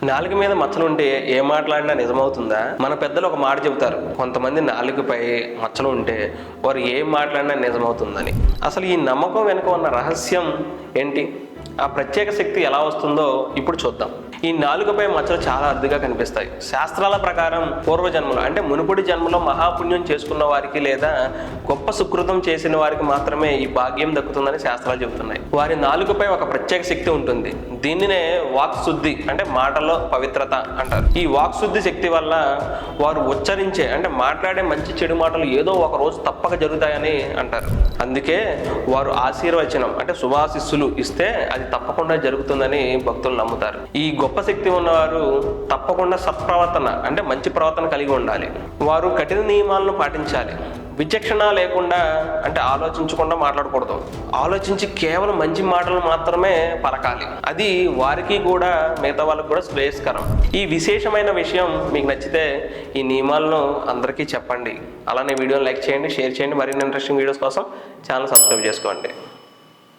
నాలుక మీద మచ్చలుంటే ఏ మాట్లాడినా నిజమవుతుందా? మన పెద్దలు ఒక మాట చెబుతారు, కొంతమంది నాలుకపై మచ్చలు ఉంటే వారు ఏం మాట్లాడినా నిజమవుతుందని. అసలు ఈ నమ్మకం వెనుక ఉన్న రహస్యం ఏంటి? ఆ ప్రత్యేక శక్తి ఎలా వస్తుందో ఇప్పుడు చూద్దాం. ఈ నాలుకపై మచ్చలు చాలా అరుదుగా కనిపిస్తాయి. శాస్త్రాల ప్రకారం పూర్వజన్మలో అంటే మునుపటి జన్మలో మహాపుణ్యం చేసుకున్న వారికి లేదా గొప్ప సుకృతం చేసిన వారికి మాత్రమే ఈ భాగ్యం దక్కుతుందని శాస్త్రాలు చెబుతున్నాయి. వారి నాలుకపై ఒక ప్రత్యేక శక్తి ఉంటుంది. దీనినే వాక్ శుద్ధి అంటే మాటలో పవిత్రత అంటారు. ఈ వాక్ శుద్ధి శక్తి వల్ల వారు ఉచ్చరించే అంటే మాట్లాడే మంచి చెడు మాటలు ఏదో ఒక రోజు తప్పక జరుగుతాయని అంటారు. అందుకే వారు ఆశీర్వచనం అంటే శుభాశిస్సులు ఇస్తే అది తప్పకుండా జరుగుతుందని భక్తులు నమ్ముతారు. ఈ గొప్ప శక్తి ఉన్నవారు తప్పకుండా సత్ప్రవర్తన అంటే మంచి ప్రవర్తన కలిగి ఉండాలి. వారు కఠిన నియమాలను పాటించాలి. విచక్షణ లేకుండా అంటే ఆలోచించకుండా మాట్లాడకూడదు. ఆలోచించి కేవలం మంచి మాటలు మాత్రమే పలకాలి. అది వారికి కూడా మిగతా వాళ్ళకి కూడా శ్రేయస్కరం. ఈ విశేషమైన విషయం మీకు నచ్చితే ఈ నియమాలను అందరికీ చెప్పండి. అలానే వీడియోని లైక్ చేయండి, షేర్ చేయండి. మరిన్ని ఇంట్రెస్టింగ్ వీడియోస్ కోసం ఛానల్ సబ్స్క్రైబ్ చేసుకోండి.